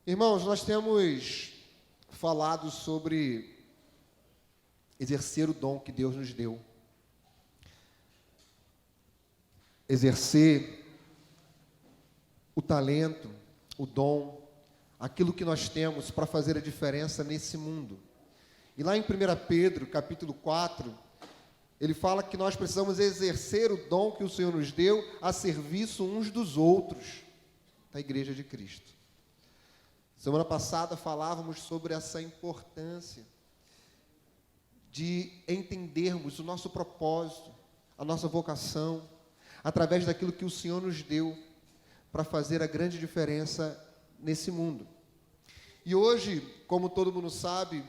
Irmãos, nós temos falado sobre exercer o dom que Deus nos deu. Exercer o talento, o dom, aquilo que nós temos para fazer a diferença nesse mundo. E lá em 1 Pedro, capítulo 4, ele fala que nós precisamos exercer o dom que o Senhor nos deu a serviço uns dos outros, da Igreja de Cristo. Semana passada falávamos sobre essa importância de entendermos o nosso propósito, a nossa vocação, através daquilo que o Senhor nos deu para fazer a grande diferença nesse mundo. E hoje, como todo mundo sabe,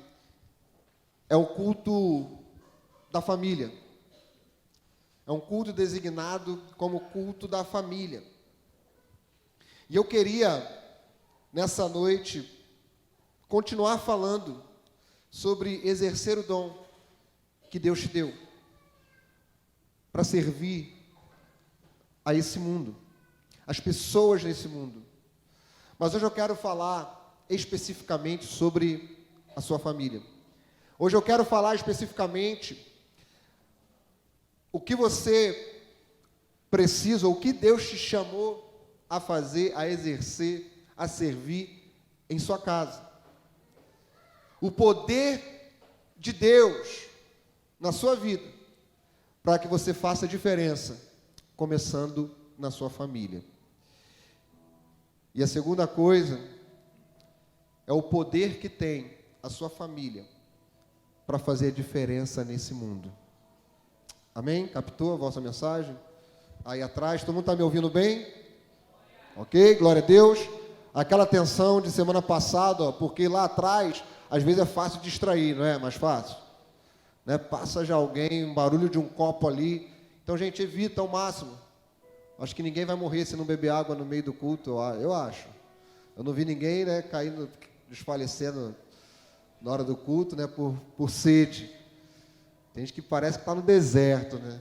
é o culto da família. É um culto designado como culto da família. E eu queria, nessa noite, continuar falando sobre exercer o dom que Deus te deu para servir a esse mundo, as pessoas nesse mundo. Mas hoje eu quero falar especificamente sobre a sua família. Hoje eu quero falar especificamente o que você precisa, o que Deus te chamou a fazer, a exercer, a servir em sua casa. O poder de Deus na sua vida, para que você faça a diferença, começando na sua família. E a segunda coisa é o poder que tem a sua família para fazer a diferença nesse mundo. Amém? Captou a vossa mensagem? Aí atrás, todo mundo está me ouvindo bem? Ok? Glória a Deus. Aquela tensão de semana passada, porque lá atrás, às vezes é fácil distrair, não é? Mais fácil. Né? Passa já alguém, um barulho de um copo ali. Então, gente, evita ao máximo. Acho que ninguém vai morrer se não beber água no meio do culto, eu acho. Eu não vi ninguém, né, caindo, desfalecendo na hora do culto, né, por sede. Tem gente que parece que está no deserto, né?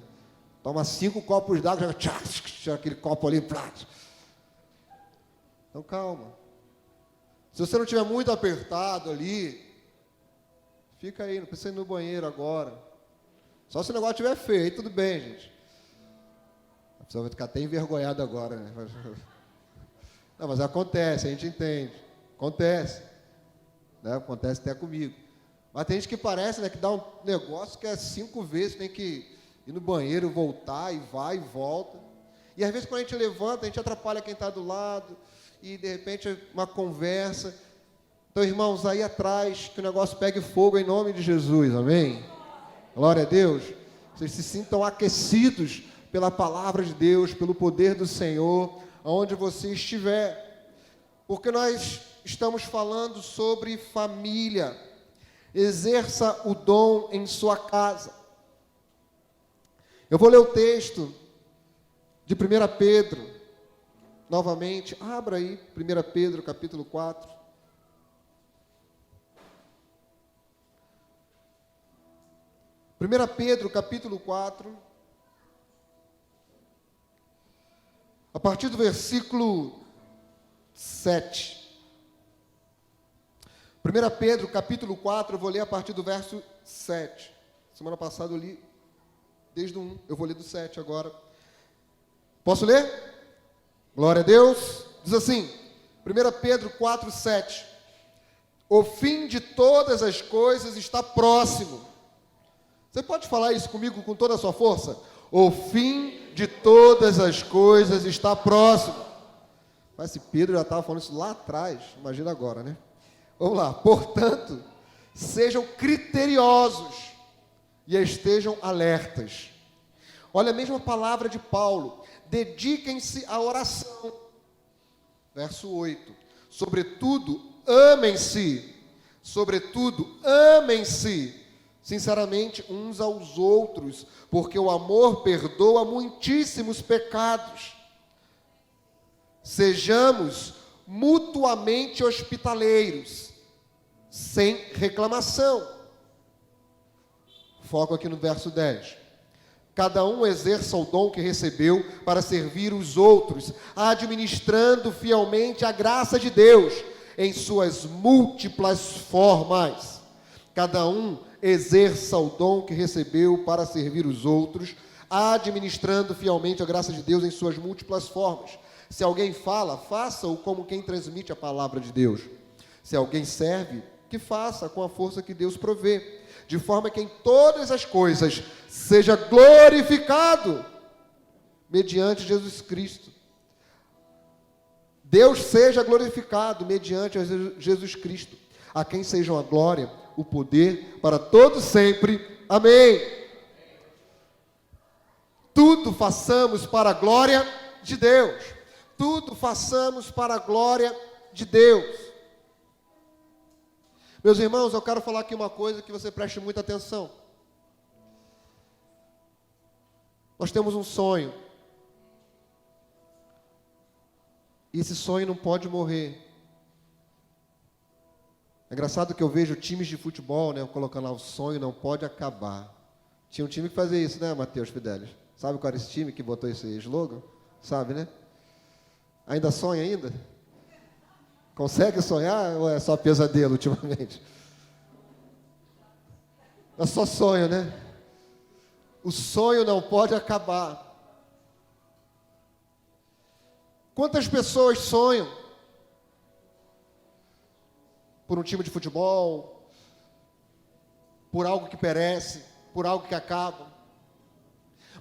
Toma 5 copos d'água, já aquele copo ali, Então, calma. Se você não estiver muito apertado ali, fica aí, não precisa ir no banheiro agora. Só se o negócio estiver feio, aí tudo bem, gente. A pessoa vai ficar até envergonhada agora, né? Não, mas acontece, a gente entende. Acontece. Né? Acontece até comigo. Mas tem gente que parece, né, que dá um negócio que é 5 vezes, tem que ir no banheiro, voltar, e vai e volta. E às vezes quando a gente levanta, a gente atrapalha quem está do lado, e de repente uma conversa. Então, irmãos, aí atrás, que o negócio pegue fogo em nome de Jesus, amém? Glória a Deus. Vocês se sintam aquecidos pela palavra de Deus, pelo poder do Senhor, aonde você estiver. Porque nós estamos falando sobre família. Exerça o dom em sua casa. Eu vou ler o texto de 1 Pedro, novamente. Abra aí, 1 Pedro, capítulo 4. Pedro, capítulo 4, a partir do versículo 7. 1 Pedro, capítulo 4, eu vou ler a partir do verso 7. Semana passada eu li desde o 1, eu vou ler do 7 agora. Posso ler? Glória a Deus. Diz assim, 1 Pedro 4, 7. O fim de todas as coisas está próximo. Você pode falar isso comigo com toda a sua força? O fim de todas as coisas está próximo. Mas se Pedro já estava falando isso lá atrás, imagina agora, né? Vamos lá. Portanto, sejam criteriosos e estejam alertas. Olha a mesma palavra de Paulo. Dediquem-se à oração. Verso 8. Sobretudo, amem-se. Sobretudo, amem-se. Sinceramente, uns aos outros, porque o amor perdoa muitíssimos pecados. Sejamos mutuamente hospitaleiros, sem reclamação. Foco aqui no verso 10. Cada um exerça o dom que recebeu para servir os outros, administrando fielmente a graça de Deus. em suas múltiplas formas. Cada um exerça o dom que recebeu para servir os outros, administrando fielmente a graça de Deus em suas múltiplas formas. Se alguém fala, faça-o como quem transmite a palavra de Deus. Se alguém serve, que faça com a força que Deus provê, de forma que em todas as coisas seja glorificado mediante Jesus Cristo. Deus seja glorificado mediante Jesus Cristo, a quem sejam a glória, o poder para todos sempre. Amém. Tudo façamos para a glória de Deus. Tudo façamos para a glória de Deus. Meus irmãos, eu quero falar aqui uma coisa que você preste muita atenção. Nós temos um sonho. E esse sonho não pode morrer. É engraçado que eu vejo times de futebol, né, colocando lá, o sonho não pode acabar. Tinha um time que fazia isso, né, Matheus Fidelis? Sabe qual era esse time que botou esse slogan? Sabe, né? Ainda sonha ainda? Consegue sonhar ou é só pesadelo ultimamente? É só sonho, né? O sonho não pode acabar. Quantas pessoas sonham por um time de futebol, por algo que perece, por algo que acaba?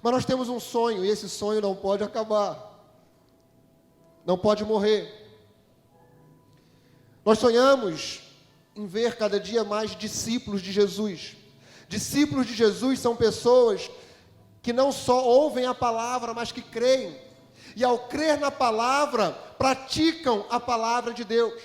Mas nós temos um sonho e esse sonho não pode acabar. Não pode morrer. Nós sonhamos em ver cada dia mais discípulos de Jesus. Discípulos de Jesus são pessoas que não só ouvem a palavra, mas que creem. E ao crer na palavra, praticam a palavra de Deus.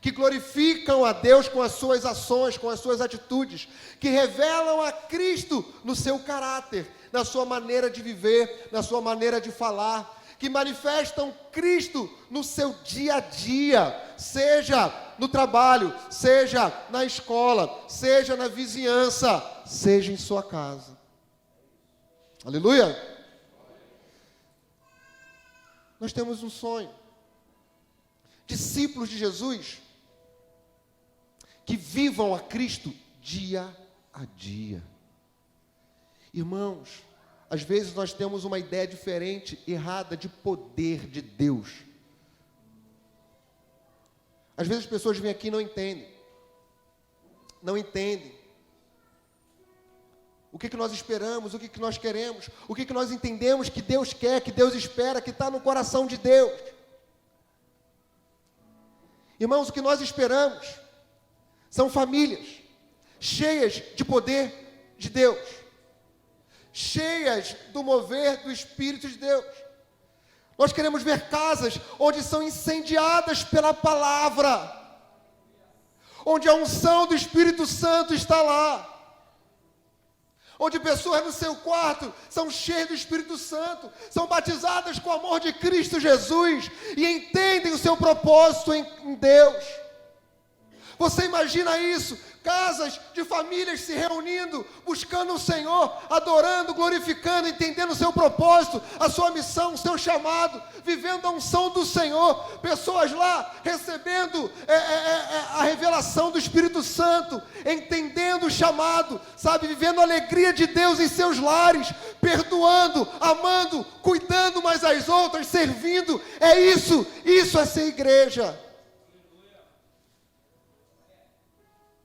Que glorificam a Deus com as suas ações, com as suas atitudes. Que revelam a Cristo no seu caráter, na sua maneira de viver, na sua maneira de falar. Que manifestam Cristo no seu dia a dia, seja no trabalho, seja na escola, seja na vizinhança, seja em sua casa. Aleluia! Nós temos um sonho. Discípulos de Jesus que vivam a Cristo dia a dia. Irmãos, às vezes nós temos uma ideia diferente, errada, de poder de Deus. Às vezes as pessoas vêm aqui e não entendem. Não entendem. O que nós esperamos, o que nós queremos, o que nós entendemos que Deus quer, que Deus espera, que está no coração de Deus. Irmãos, o que nós esperamos são famílias cheias de poder de Deus. Cheias do mover do Espírito de Deus. Nós queremos ver casas onde são incendiadas pela palavra, onde a unção do Espírito Santo está lá, onde pessoas no seu quarto são cheias do Espírito Santo, são batizadas com o amor de Cristo Jesus e entendem o seu propósito em Deus. Você imagina isso? Casas de famílias se reunindo, buscando o Senhor, adorando, glorificando, entendendo o seu propósito, a sua missão, o seu chamado, vivendo a unção do Senhor, pessoas lá recebendo a revelação do Espírito Santo, entendendo o chamado, sabe, vivendo a alegria de Deus em seus lares, perdoando, amando, cuidando umas às outras, servindo. É isso é ser igreja.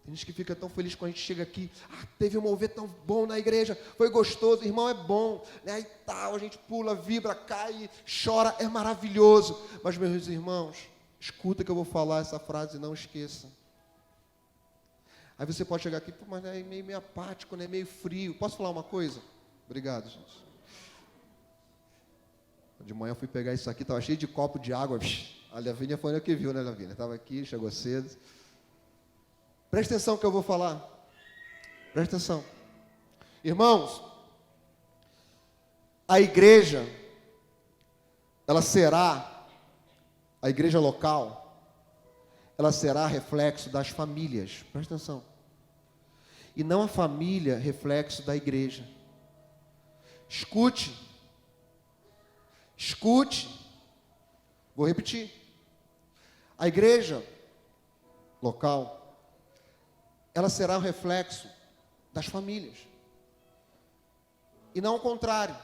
Tem gente que fica tão feliz quando a gente chega aqui, teve um mover tão bom na igreja, foi gostoso, irmão, é bom, né? E tal, a gente pula, vibra, cai, chora, é maravilhoso. Mas, meus irmãos, escuta que eu vou falar essa frase e não esqueça. Aí você pode chegar aqui, mas é meio apático, né? Meio frio. Posso falar uma coisa? Obrigado, gente. De manhã eu fui pegar isso aqui, estava cheio de copo de água. A Lavínia foi a que viu, né, Lavínia? Estava aqui, chegou cedo. Presta atenção que eu vou falar. Presta atenção. Irmãos, a igreja, ela será, a igreja local, ela será reflexo das famílias. Presta atenção. E não a família reflexo da igreja. Escute. Escute. Vou repetir. A igreja local, ela será um reflexo das famílias. E não ao contrário.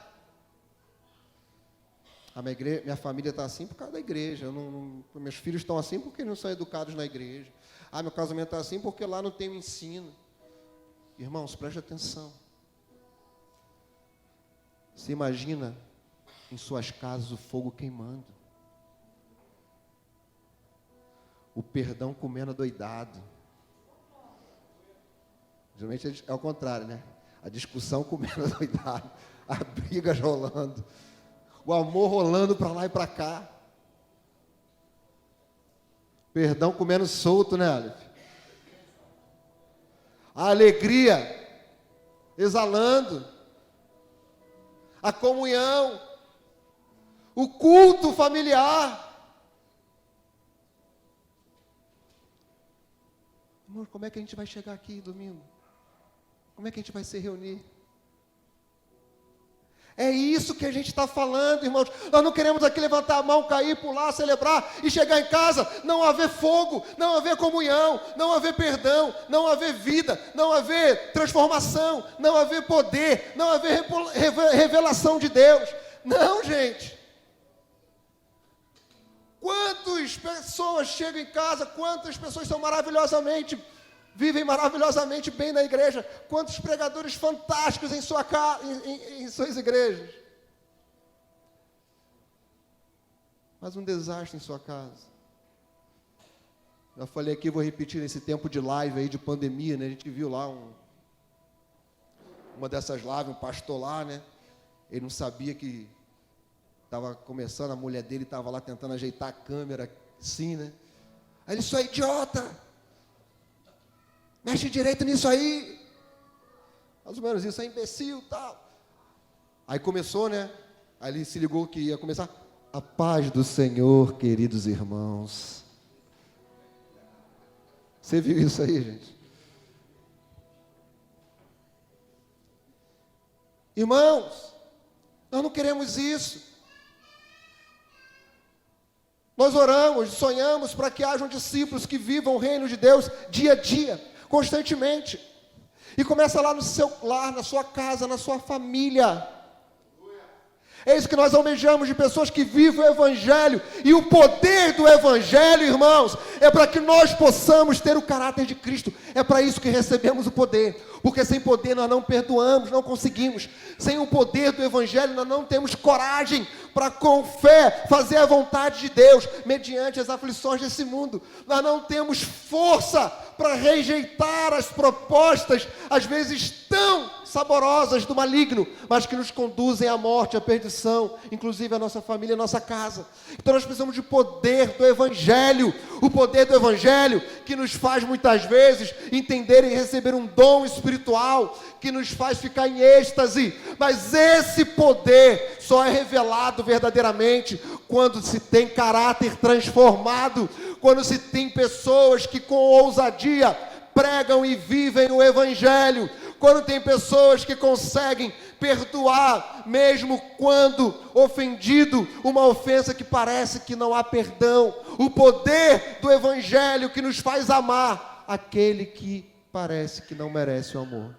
Minha família está assim por causa da igreja. Meus filhos estão assim porque não são educados na igreja. Meu casamento está assim porque lá não tem o ensino. Irmãos, preste atenção. Você imagina em suas casas o fogo queimando. O perdão comendo adoidado. Geralmente é o contrário, né? A discussão comendo adoidado. A briga rolando. O amor rolando para lá e para cá. Perdão comendo solto, né, Aleph? A alegria exalando. A comunhão. O culto familiar. Amor, como é que a gente vai chegar aqui domingo? Como é que a gente vai se reunir? É isso que a gente está falando, irmãos. Nós não queremos aqui levantar a mão, cair, pular, celebrar e chegar em casa, não haver fogo, não haver comunhão, não haver perdão, não haver vida, não haver transformação, não haver poder, não haver revelação de Deus. Não, gente. Quantas pessoas chegam em casa, quantas pessoas vivem maravilhosamente bem na igreja, quantos pregadores fantásticos em suas igrejas, mas um desastre em sua casa. Já falei aqui, vou repetir, nesse tempo de live aí, de pandemia, né? A gente viu lá uma dessas lives, um pastor lá, né? Ele não sabia que estava começando, a mulher dele estava lá tentando ajeitar a câmera, assim, né? Aí ele, isso é idiota! Mexe direito nisso aí. Mais ou menos isso, é imbecil, tal. Aí começou, né? Aí ele se ligou que ia começar. A paz do Senhor, queridos irmãos. Você viu isso aí, gente? Irmãos, nós não queremos isso. Nós oramos, sonhamos para que hajam discípulos que vivam o reino de Deus dia a dia, constantemente. E começa lá no seu lar, na sua casa, na sua família. É isso que nós almejamos, de pessoas que vivem o Evangelho. E o poder do Evangelho, irmãos, é para que nós possamos ter o caráter de Cristo. É para isso que recebemos o poder. Porque sem poder nós não perdoamos, não conseguimos. Sem o poder do Evangelho nós não temos coragem para, com fé, fazer a vontade de Deus, mediante as aflições desse mundo. Nós não temos força para rejeitar as propostas, às vezes tão saborosas do maligno, mas que nos conduzem à morte, à perdição, inclusive a nossa família, a nossa casa. Então nós precisamos de poder do Evangelho, o poder do Evangelho que nos faz muitas vezes entender e receber um dom espiritual, que nos faz ficar em êxtase, mas esse poder só é revelado verdadeiramente quando se tem caráter transformado, quando se tem pessoas que com ousadia pregam e vivem o Evangelho, quando tem pessoas que conseguem perdoar, mesmo quando ofendido, uma ofensa que parece que não há perdão. O poder do Evangelho que nos faz amar aquele que parece que não merece o amor.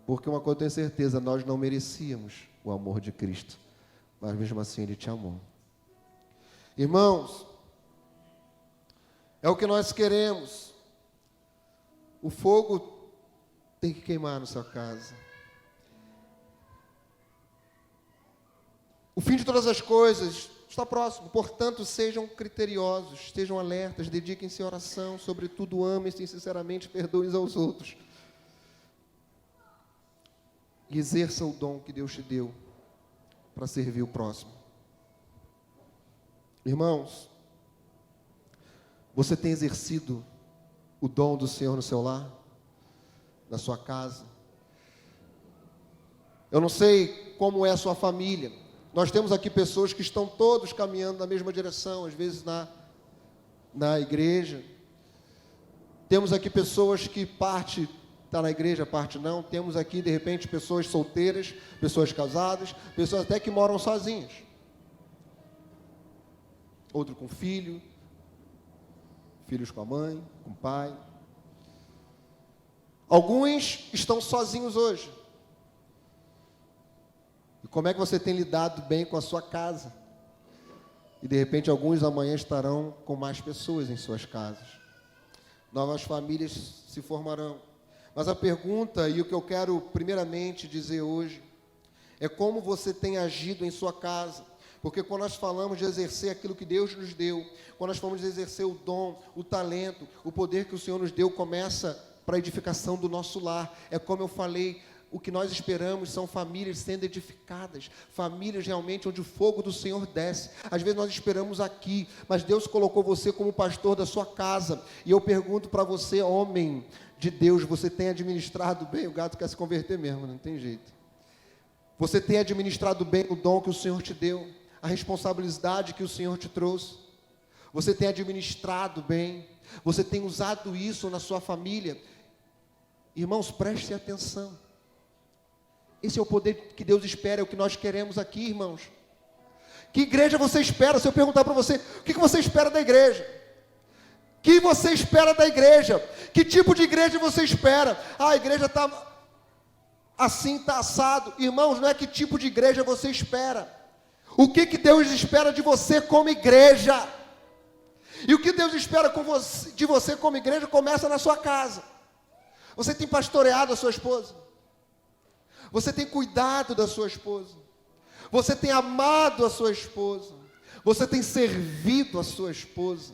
Porque uma coisa eu tenho certeza, nós não merecíamos o amor de Cristo, mas mesmo assim Ele te amou. Irmãos, é o que nós queremos. O fogo tem que queimar na sua casa. O fim de todas as coisas está próximo, portanto, sejam criteriosos, estejam alertas, dediquem-se à oração, sobretudo amem-se sinceramente, perdoem aos outros. E exerça o dom que Deus te deu para servir o próximo. Irmãos, você tem exercido o dom do Senhor no seu lar? Na sua casa? Eu não sei como é a sua família. Nós temos aqui pessoas que estão todos caminhando na mesma direção, às vezes na igreja. Temos aqui pessoas que parte está na igreja, parte não. Temos aqui, de repente, pessoas solteiras, pessoas casadas, pessoas até que moram sozinhas. Outro com filho, filhos com a mãe, com o pai. Alguns estão sozinhos hoje. E como é que você tem lidado bem com a sua casa? E de repente alguns amanhã estarão com mais pessoas em suas casas. Novas famílias se formarão. Mas a pergunta, e o que eu quero primeiramente dizer hoje, é como você tem agido em sua casa. Porque quando nós falamos de exercer aquilo que Deus nos deu, quando nós falamos de exercer o dom, o talento, o poder que o Senhor nos deu, começa para a edificação do nosso lar. É como eu falei, o que nós esperamos são famílias sendo edificadas, famílias realmente onde o fogo do Senhor desce. Às vezes nós esperamos aqui, mas Deus colocou você como pastor da sua casa. E eu pergunto para você, homem de Deus, você tem administrado bem? O gato quer se converter mesmo, não tem jeito. Você tem administrado bem o dom que o Senhor te deu, a responsabilidade que o Senhor te trouxe? Você tem administrado bem? Você tem usado isso na sua família? Irmãos, prestem atenção. Esse é o poder que Deus espera, é o que nós queremos aqui, irmãos. Que igreja você espera? Se eu perguntar para você, o que você espera da igreja? O que você espera da igreja? Que tipo de igreja você espera? Ah, a igreja está assim, está assado. Irmãos, não é que tipo de igreja você espera. O que Deus espera de você como igreja? E o que Deus espera de você como igreja começa na sua casa. Você tem pastoreado a sua esposa? Você tem cuidado da sua esposa? Você tem amado a sua esposa? Você tem servido a sua esposa?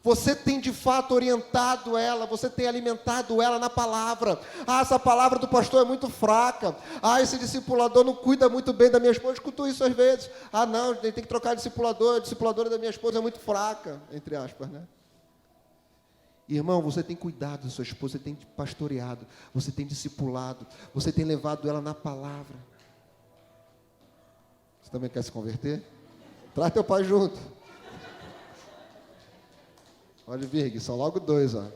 Você tem de fato orientado ela? Você tem alimentado ela na palavra? Ah, essa palavra do pastor é muito fraca. Ah, esse discipulador não cuida muito bem da minha esposa. Eu escuto isso às vezes. Ah, não, tem que trocar discipulador. A discipuladora da minha esposa é muito fraca, entre aspas, né? Irmão, você tem cuidado da sua esposa, você tem pastoreado, você tem discipulado, você tem levado ela na palavra. Você também quer se converter? Traz teu pai junto. Olha, Virg, são logo 2, ó.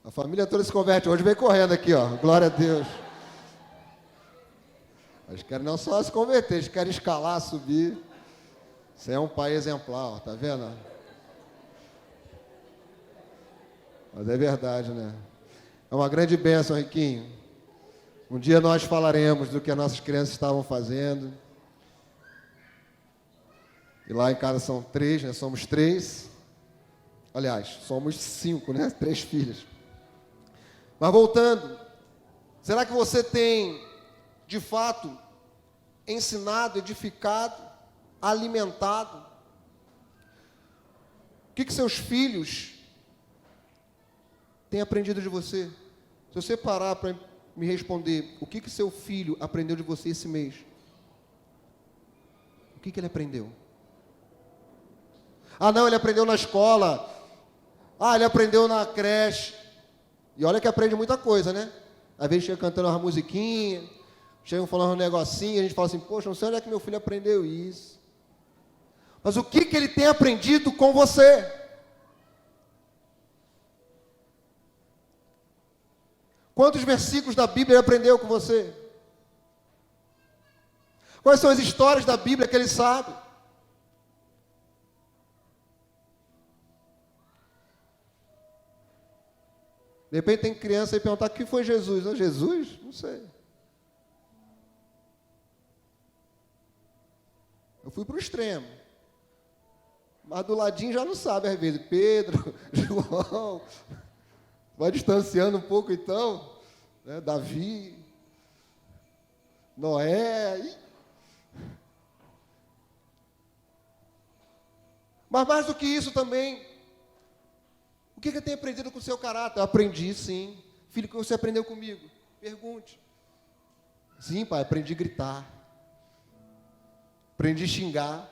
A família toda se converte. Hoje vem correndo aqui, ó. Glória a Deus. Eles querem não só se converter, eles querem escalar, subir. Você é um pai exemplar, ó, tá vendo? Mas é verdade, né? É uma grande bênção, Riquinho. Um dia nós falaremos do que as nossas crianças estavam fazendo. E lá em casa são 3, né? Somos 3. Aliás, somos 5, né? 3 filhas. Mas voltando, será que você tem, de fato, ensinado, edificado, alimentado? O que seus filhos têm aprendido de você? Se você parar para me responder, o que seu filho aprendeu de você esse mês? O que ele aprendeu? Ah, não, ele aprendeu na escola. Ah, ele aprendeu na creche. E olha que aprende muita coisa, né? Às vezes chega cantando uma musiquinha, chegam falando um negocinho, a gente fala assim, poxa, não sei onde é que meu filho aprendeu isso. Mas o que ele tem aprendido com você? Quantos versículos da Bíblia ele aprendeu com você? Quais são as histórias da Bíblia que ele sabe? De repente tem criança aí perguntar, o que foi Jesus? Ah, Jesus? Não sei. Eu fui para o extremo. Mas do ladinho já não sabe, às vezes. Pedro, João. Vai distanciando um pouco então. Né? Davi. Noé. Mas mais do que isso também. O que eu tenho aprendido com o seu caráter? Eu aprendi, sim. Filho, o que você aprendeu comigo? Pergunte. Sim, pai, aprendi a gritar. Aprendi a xingar.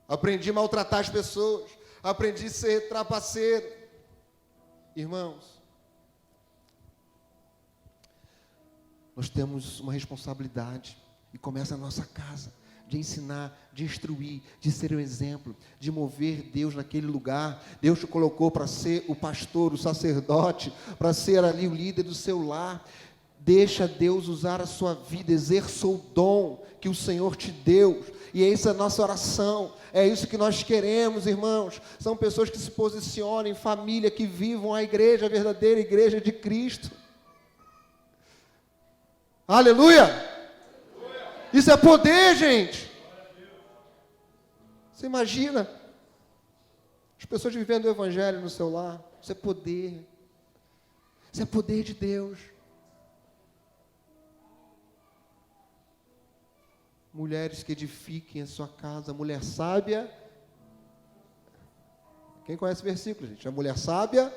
Aprendi a maltratar as pessoas. Aprendi a ser trapaceiro. Irmãos, nós temos uma responsabilidade. E começa na nossa casa. De ensinar, de instruir, de ser um exemplo, de mover Deus naquele lugar. Deus te colocou para ser o pastor, o sacerdote, para ser ali o líder do seu lar. Deixa Deus usar a sua vida, exerça o dom que o Senhor te deu. E essa é a nossa oração, é isso que nós queremos, irmãos. São pessoas que se posicionem, família, que vivam a igreja, a verdadeira igreja de Cristo. Aleluia! Isso é poder, gente. Você imagina as pessoas vivendo o evangelho no seu lar? Isso é poder. Isso é poder de Deus. Mulheres que edifiquem a sua casa. Mulher sábia. Quem conhece o versículo, gente? A mulher sábia.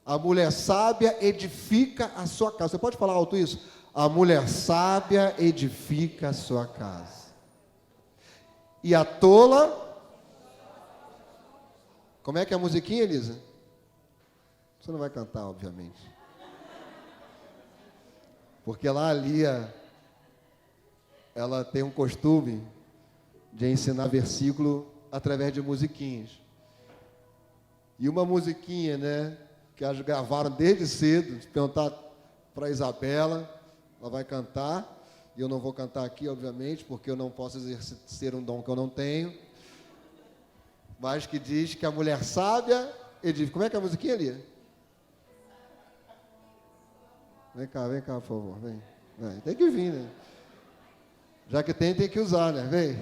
A mulher sábia edifica a sua casa. Você pode falar alto isso? A mulher sábia edifica a sua casa. E a tola... Como é que é a musiquinha, Elisa? Você não vai cantar, obviamente. Porque lá a Lia, ela tem um costume de ensinar versículo através de musiquinhas. E uma musiquinha, né, que elas gravaram desde cedo, se perguntar para a Isabela, ela vai cantar, e eu não vou cantar aqui, obviamente, porque eu não posso exercer um dom que eu não tenho, mas que diz que a mulher sábia edifica. Como é que é a musiquinha, Lia? Vem cá, por favor, vem. Tem que vir, né? Já que tem que usar, né? Vem.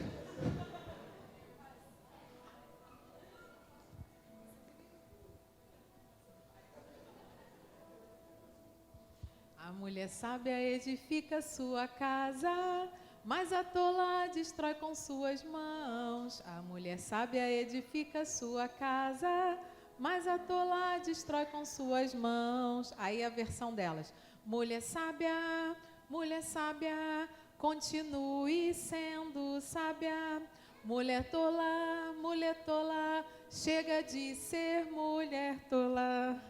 A mulher sábia edifica sua casa, mas a tola destrói com suas mãos. A mulher sábia edifica sua casa, mas a tola destrói com suas mãos. Aí a versão delas. Mulher sábia, continue sendo sábia. Mulher tola, chega de ser mulher tola.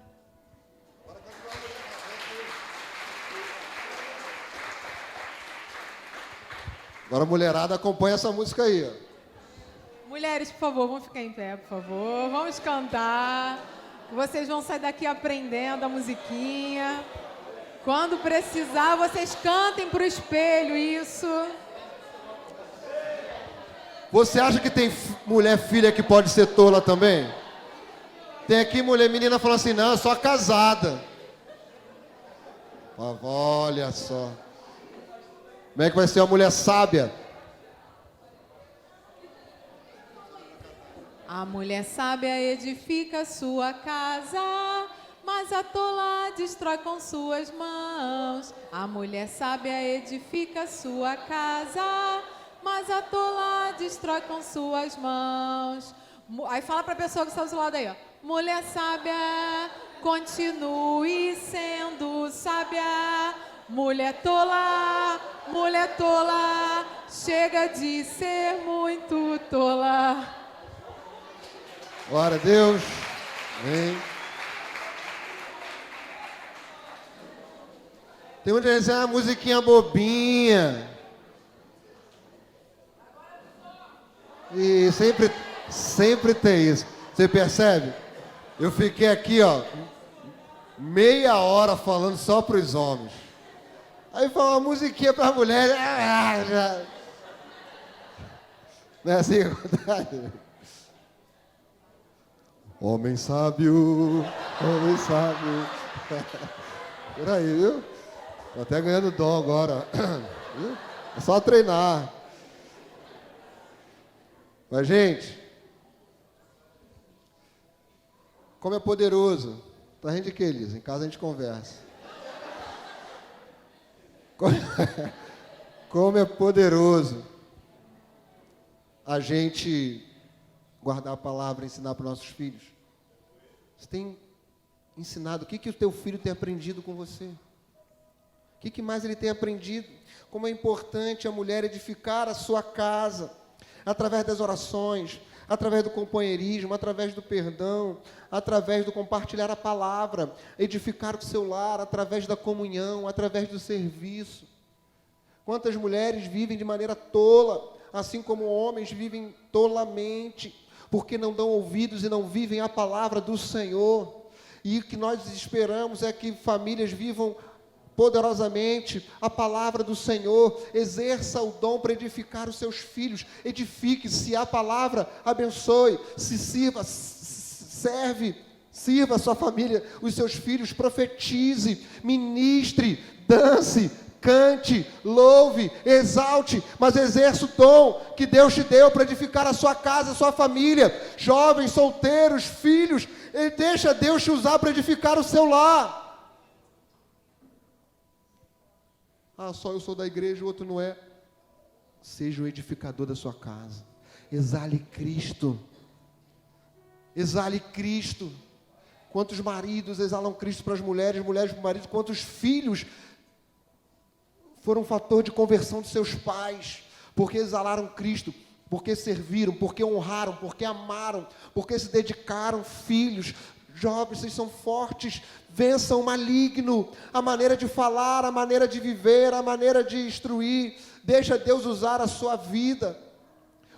Agora a mulherada acompanha essa música aí, ó. Mulheres, por favor, vamos ficar em pé, por favor. Vamos cantar. Vocês vão sair daqui aprendendo a musiquinha. Quando precisar, vocês cantem para o espelho isso. Você acha que tem mulher filha que pode ser tola também? Tem aqui menina falando assim, não, eu sou casada. Olha só. Como é que vai ser uma mulher sábia? A mulher sábia edifica sua casa, mas a tola destrói com suas mãos. A mulher sábia edifica sua casa, mas a tola destrói com suas mãos. Aí fala para a pessoa que está do seu lado aí, ó. Mulher sábia, continue sendo sábia. Mulher tola, chega de ser muito tola. Glória a Deus. Amém. Tem muita gente dizendo, ah, musiquinha bobinha. E sempre tem isso. Você percebe? Eu fiquei aqui, ó, meia hora falando só para os homens. Aí foi uma musiquinha para as mulheres. Não é assim que acontece? Homem sábio. Peraí, viu? Tô até ganhando dom agora. Viu? É só treinar. Mas, gente, como é poderoso. Pra gente que, Elisa? Em casa a gente conversa. Como é poderoso a gente guardar a palavra e ensinar para os nossos filhos. Você tem ensinado, o que o teu filho tem aprendido com você? O que mais ele tem aprendido? Como é importante a mulher edificar a sua casa, através das orações, através do companheirismo, através do perdão, através do compartilhar a palavra, edificar o seu lar, através da comunhão, através do serviço. Quantas mulheres vivem de maneira tola, assim como homens vivem tolamente, porque não dão ouvidos e não vivem a palavra do Senhor. E o que nós esperamos é que famílias vivam poderosamente a palavra do Senhor, exerça o dom para edificar os seus filhos, edifique-se a palavra, abençoe, se sirva, sirva a sua família, os seus filhos, profetize, ministre, dance, cante, louve, exalte, mas exerça o dom que Deus te deu para edificar a sua casa, a sua família, jovens, solteiros, filhos, deixa Deus te usar para edificar o seu lar. Ah, só eu sou da igreja, o outro não é. Seja o edificador da sua casa. Exale Cristo. Exale Cristo. Quantos maridos exalam Cristo para as mulheres, mulheres para os maridos, quantos filhos foram um fator de conversão de seus pais, porque exalaram Cristo, porque serviram, porque honraram, porque amaram, porque se dedicaram. Filhos, jovens, vocês são fortes, vençam o maligno, a maneira de falar, a maneira de viver, a maneira de instruir. Deixa Deus usar a sua vida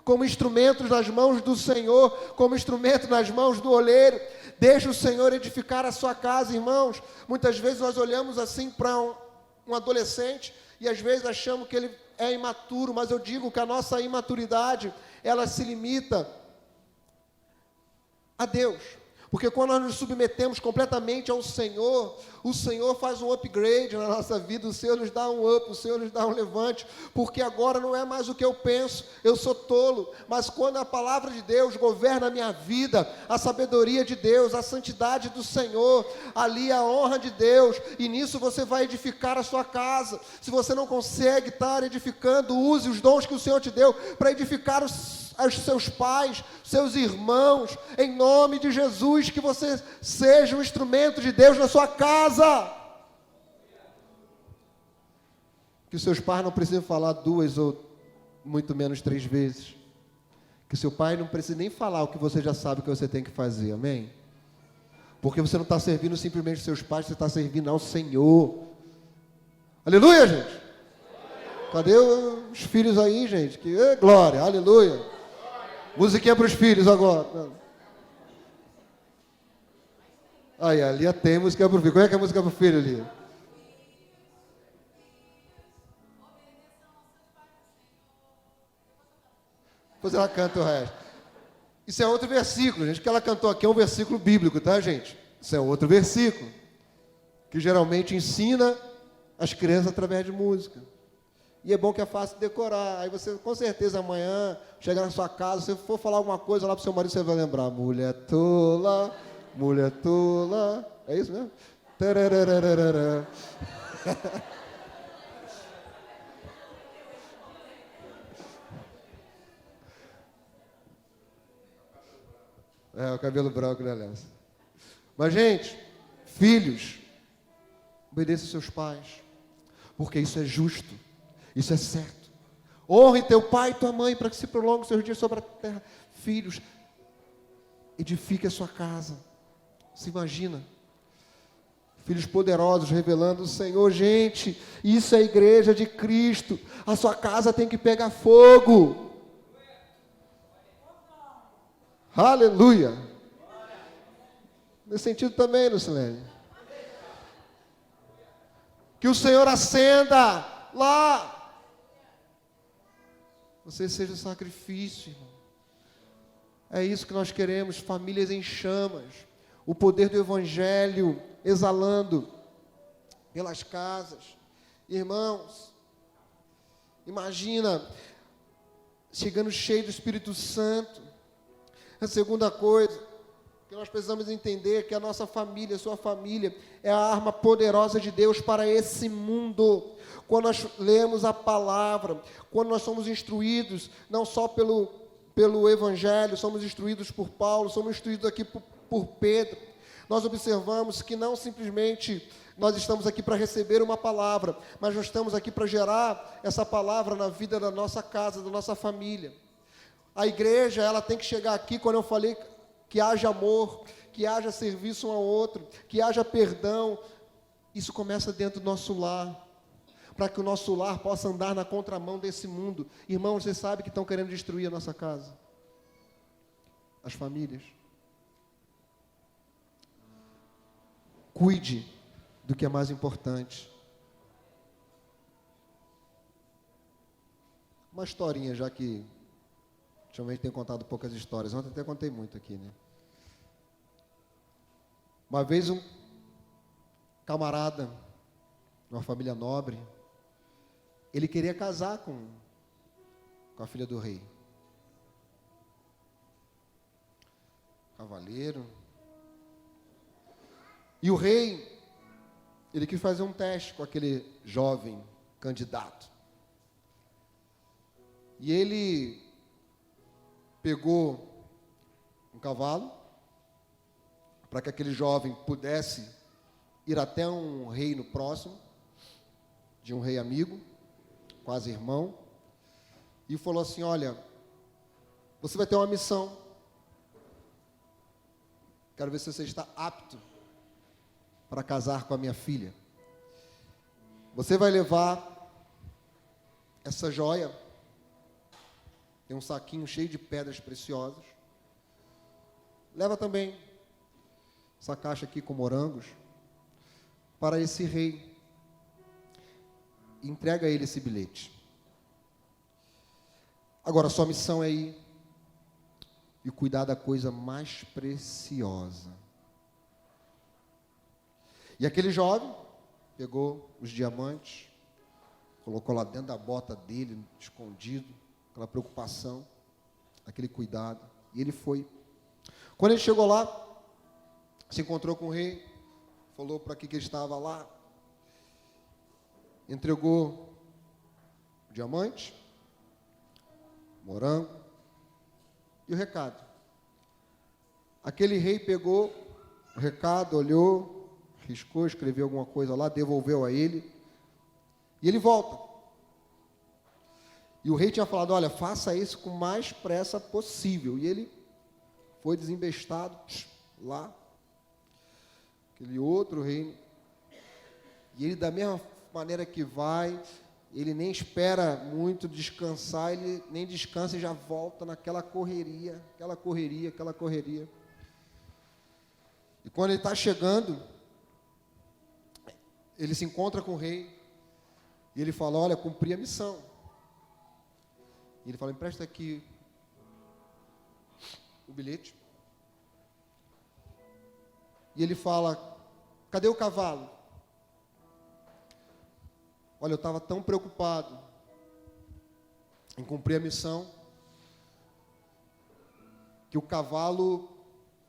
como instrumentos nas mãos do Senhor, como instrumento nas mãos do oleiro. Deixa o Senhor edificar a sua casa, irmãos. Muitas vezes nós olhamos assim para um adolescente e às vezes achamos que ele é imaturo, mas eu digo que a nossa imaturidade, ela se limita a Deus. Porque quando nós nos submetemos completamente ao Senhor, o Senhor faz um upgrade na nossa vida, o Senhor nos dá um up, o Senhor nos dá um levante, porque agora não é mais o que eu penso, eu sou tolo, mas quando a palavra de Deus governa a minha vida, a sabedoria de Deus, a santidade do Senhor, ali a honra de Deus, e nisso você vai edificar a sua casa. Se você não consegue estar edificando, use os dons que o Senhor te deu para edificar os seus pais, seus irmãos, em nome de Jesus, que você seja um instrumento de Deus na sua casa. Que seus pais não precisem falar 2 ou muito menos 3 vezes. Que seu pai não precise nem falar o que você já sabe que você tem que fazer, amém? Porque você não está servindo simplesmente seus pais, você está servindo ao Senhor. Aleluia, gente! Cadê os filhos aí, gente? Glória, aleluia! Musiquinha para os filhos agora. Aí, a Lia tem música para o filho. Qual é que é a música para o filho, Lia? Depois ela canta o resto. Isso é outro versículo, gente. O que ela cantou aqui é um versículo bíblico, tá, gente? Isso é outro versículo. Que geralmente ensina as crianças através de música. E é bom que é fácil decorar. Aí você, com certeza, amanhã, chegar na sua casa, se você for falar alguma coisa lá para o seu marido, você vai lembrar. Mulher tola, mulher tola. É isso mesmo? Tararararara. É, o cabelo branco, né, Léo? Mas, gente, filhos, obedeça seus pais, porque isso é justo. Isso é certo. Honre teu pai e tua mãe para que se prolongue os seus dias sobre a terra. Filhos, edifique a sua casa. Se imagina. Filhos poderosos revelando o Senhor. Gente, isso é a igreja de Cristo. A sua casa tem que pegar fogo. Aleluia. Nesse sentido também, Lucilene. Que o Senhor acenda lá. Você seja sacrifício, irmão. É isso que nós queremos, famílias em chamas. O poder do Evangelho exalando pelas casas. Irmãos, imagina, chegando cheio do Espírito Santo. A segunda coisa que nós precisamos entender é que a nossa família, a sua família, é a arma poderosa de Deus para esse mundo. Quando nós lemos a palavra, quando nós somos instruídos, não só pelo Evangelho, somos instruídos por Paulo, somos instruídos aqui por Pedro, nós observamos que não simplesmente nós estamos aqui para receber uma palavra, mas nós estamos aqui para gerar essa palavra na vida da nossa casa, da nossa família. A igreja, ela tem que chegar aqui, quando eu falei que haja amor, que haja serviço um ao outro, que haja perdão, isso começa dentro do nosso lar, para que o nosso lar possa andar na contramão desse mundo. Irmãos, vocês sabem que estão querendo destruir a nossa casa, as famílias. Cuide do que é mais importante. Uma historinha, já que ultimamente tenho contado poucas histórias. Ontem até contei muito aqui, né? Uma vez um camarada, de uma família nobre, ele queria casar com a filha do rei. Cavaleiro. E o rei, ele quis fazer um teste com aquele jovem candidato. E ele pegou um cavalo para que aquele jovem pudesse ir até um reino próximo, de um rei amigo, quase irmão, e falou assim: olha, você vai ter uma missão. Quero ver se você está apto para casar com a minha filha. Você vai levar essa joia, tem um saquinho cheio de pedras preciosas. Leva também essa caixa aqui com morangos para esse rei. Entrega a ele esse bilhete. Agora, sua missão é ir e cuidar da coisa mais preciosa. E aquele jovem pegou os diamantes, colocou lá dentro da bota dele, escondido, aquela preocupação, aquele cuidado, e ele foi. Quando ele chegou lá, se encontrou com o rei, falou para que ele estava lá, entregou o diamante, morango e o recado. Aquele rei pegou o recado, olhou, riscou, escreveu alguma coisa lá, devolveu a ele, e ele volta. E o rei tinha falado: olha, faça isso com mais pressa possível. E ele foi desembestado lá, aquele outro reino. E ele, da mesma maneira que vai, ele nem espera muito descansar, ele nem descansa e já volta naquela correria, aquela correria, aquela correria. E quando ele está chegando, ele se encontra com o rei, e ele fala: olha, cumpri a missão. E ele fala: empresta aqui o bilhete. E ele fala: cadê o cavalo? Olha, eu estava tão preocupado em cumprir a missão, que o cavalo,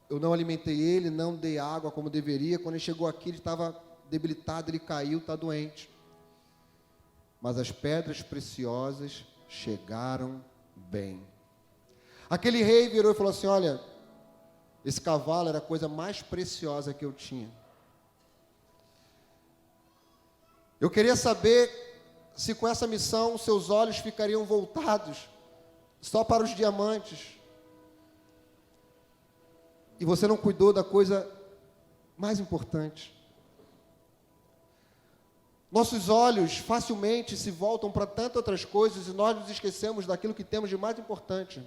eu não alimentei ele, não dei água como deveria. Quando ele chegou aqui, ele estava debilitado, ele caiu, está doente. Mas as pedras preciosas chegaram bem. Aquele rei virou e falou assim: olha, esse cavalo era a coisa mais preciosa que eu tinha. Eu queria saber se com essa missão seus olhos ficariam voltados só para os diamantes, e você não cuidou da coisa mais importante. Nossos olhos facilmente se voltam para tantas outras coisas e nós nos esquecemos daquilo que temos de mais importante.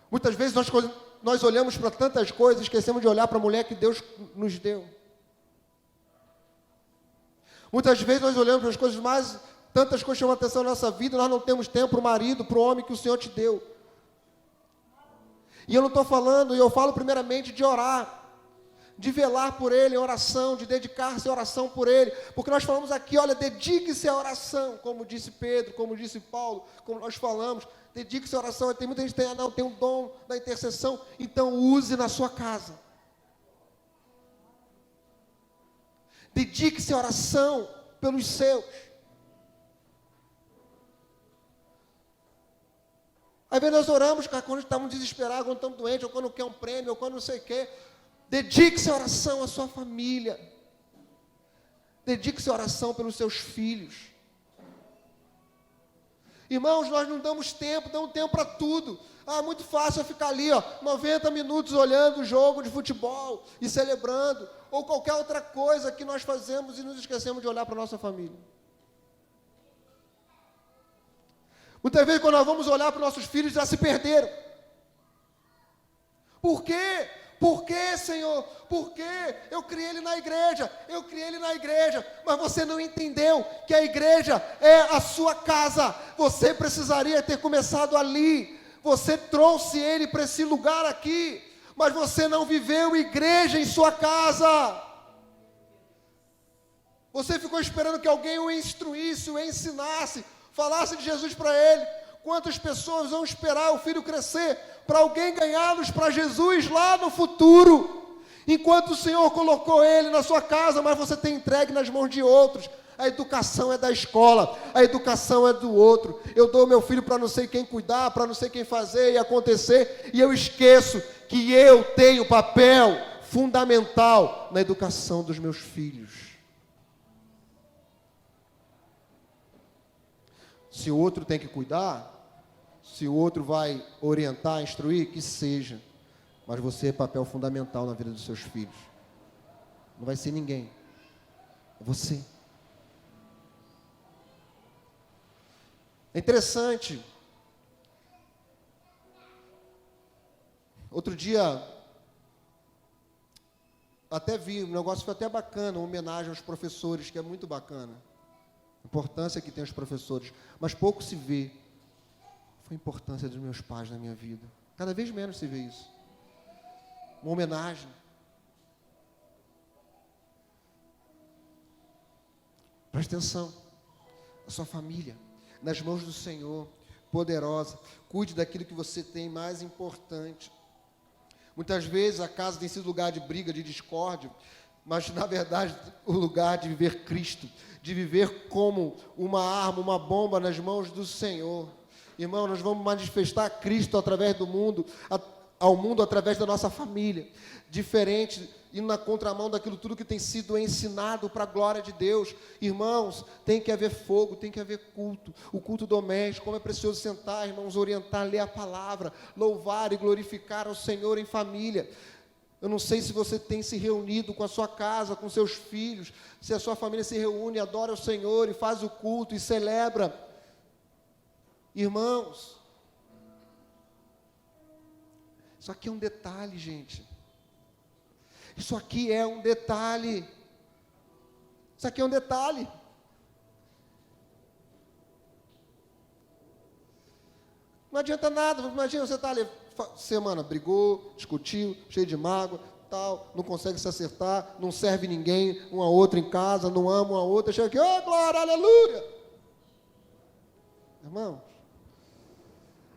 Muitas vezes nós olhamos para tantas coisas e esquecemos de olhar para a mulher que Deus nos deu. Muitas vezes nós olhamos para as coisas mais, tantas coisas chamam a atenção na nossa vida, nós não temos tempo para o marido, para o homem que o Senhor te deu. E eu não estou falando, e eu falo primeiramente de orar, de velar por ele em oração, de dedicar-se à oração por ele, porque nós falamos aqui: olha, dedique-se à oração, como disse Pedro, como disse Paulo, como nós falamos, dedique-se à oração. Tem muita gente que tem um dom da intercessão, então use na sua casa. Dedique-se à oração pelos seus. Às vezes nós oramos quando estamos desesperados, quando estamos doentes, ou quando quer um prêmio, ou quando não sei o quê. Dedique-se à oração à sua família. Dedique-se à oração pelos seus filhos. Irmãos, nós não damos tempo para tudo. É muito fácil eu ficar ali, 90 minutos olhando o jogo de futebol e celebrando, ou qualquer outra coisa que nós fazemos e nos esquecemos de olhar para a nossa família. Muitas vezes, quando nós vamos olhar para os nossos filhos, já se perderam. Por quê? Por quê, Senhor? Por quê? Eu criei ele na igreja, mas você não entendeu que a igreja é a sua casa. Você precisaria ter começado ali. Você trouxe ele para esse lugar aqui, mas você não viveu igreja em sua casa. Você ficou esperando que alguém o instruísse, o ensinasse, falasse de Jesus para ele. Quantas pessoas vão esperar o filho crescer para alguém ganhá-los para Jesus lá no futuro? Enquanto o Senhor colocou ele na sua casa, mas você tem entregue nas mãos de outros. A educação é da escola, a educação é do outro. Eu dou meu filho para não sei quem cuidar, para não sei quem fazer e acontecer, e eu esqueço que eu tenho papel fundamental na educação dos meus filhos. Se o outro tem que cuidar, se o outro vai orientar, instruir, que seja. Mas você é papel fundamental na vida dos seus filhos. Não vai ser ninguém. É você. É interessante. Outro dia, até vi, o negócio foi até bacana, uma homenagem aos professores, que é muito bacana. A importância que tem os professores, mas pouco se vê. Foi a importância dos meus pais na minha vida. Cada vez menos se vê isso. Uma homenagem. Preste atenção. A sua família, nas mãos do Senhor, poderosa. Cuide daquilo que você tem mais importante. Muitas vezes a casa tem sido lugar de briga, de discórdia, mas na verdade o lugar de viver Cristo, de viver como uma arma, uma bomba nas mãos do Senhor. Irmão, nós vamos manifestar Cristo através do mundo, ao mundo através da nossa família, diferente, indo na contramão daquilo tudo que tem sido ensinado para a glória de Deus. Irmãos, tem que haver fogo, tem que haver culto, o culto doméstico. Como é precioso sentar, irmãos, orientar, ler a palavra, louvar e glorificar ao Senhor em família. Eu não sei se você tem se reunido com a sua casa, com seus filhos, se a sua família se reúne, adora o Senhor e faz o culto e celebra. Irmãos, isso aqui é um detalhe, gente. Isso aqui é um detalhe. Isso aqui é um detalhe. Não adianta nada, imagina você está ali, semana brigou, discutiu, cheio de mágoa, tal, não consegue se acertar, não serve ninguém, um a outro em casa, não ama um a outra, chega aqui, oh glória, aleluia. Irmão,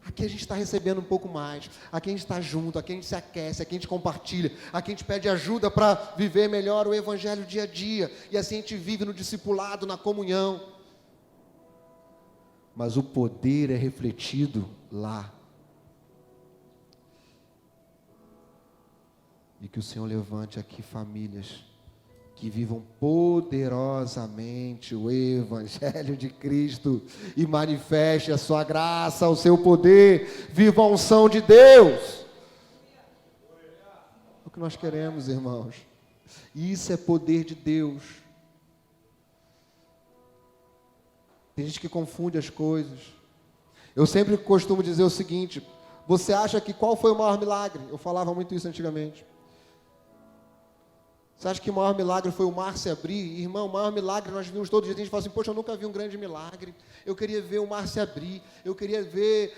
aqui a gente está recebendo um pouco mais, aqui a gente está junto, aqui a gente se aquece, aqui a gente compartilha, aqui a gente pede ajuda para viver melhor o evangelho dia a dia, e assim a gente vive no discipulado, na comunhão. Mas o poder é refletido lá. E que o Senhor levante aqui famílias que vivam poderosamente o Evangelho de Cristo e manifeste a sua graça, o seu poder, viva a unção de Deus. É o que nós queremos, irmãos. Isso é poder de Deus. Tem gente que confunde as coisas. Eu sempre costumo dizer o seguinte: você acha que qual foi o maior milagre? Eu falava muito isso antigamente. Você acha que o maior milagre foi o mar se abrir? Irmão, o maior milagre nós vimos todo dia. A gente fala assim, poxa, eu nunca vi um grande milagre. Eu queria ver o mar se abrir. Eu queria ver,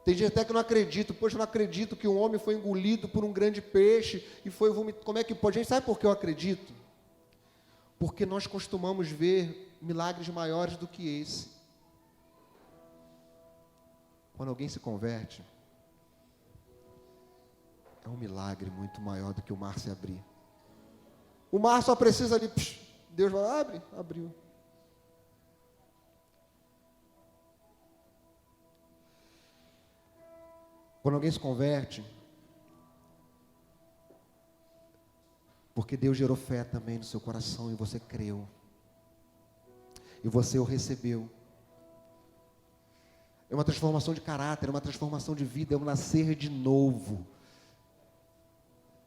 tem gente até que não acredita. Poxa, eu não acredito que um homem foi engolido por um grande peixe e foi vomitado. Como é que pode? Gente, sabe por que eu acredito? Porque nós costumamos ver milagres maiores do que esse. Quando alguém se converte, é um milagre muito maior do que o mar se abrir. O mar só precisa ali, Deus vai, abriu. Quando alguém se converte, porque Deus gerou fé também no seu coração e você creu. E você o recebeu. É uma transformação de caráter, é uma transformação de vida, é um nascer de novo.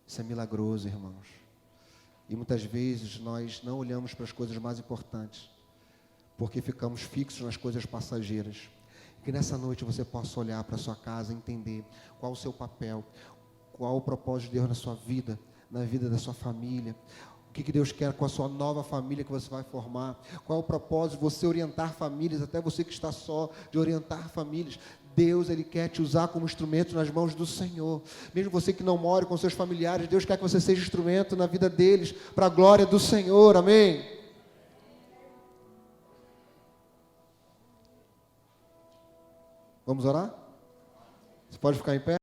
Isso é milagroso, irmãos. E muitas vezes nós não olhamos para as coisas mais importantes, porque ficamos fixos nas coisas passageiras. Que nessa noite você possa olhar para a sua casa e entender qual o seu papel, qual o propósito de Deus na sua vida, na vida da sua família. O que Deus quer com a sua nova família que você vai formar. Qual o propósito de você orientar famílias, até você que está só, de orientar famílias. Deus, Ele quer te usar como instrumento nas mãos do Senhor. Mesmo você que não mora com seus familiares, Deus quer que você seja instrumento na vida deles, para a glória do Senhor, amém? Vamos orar? Você pode ficar em pé?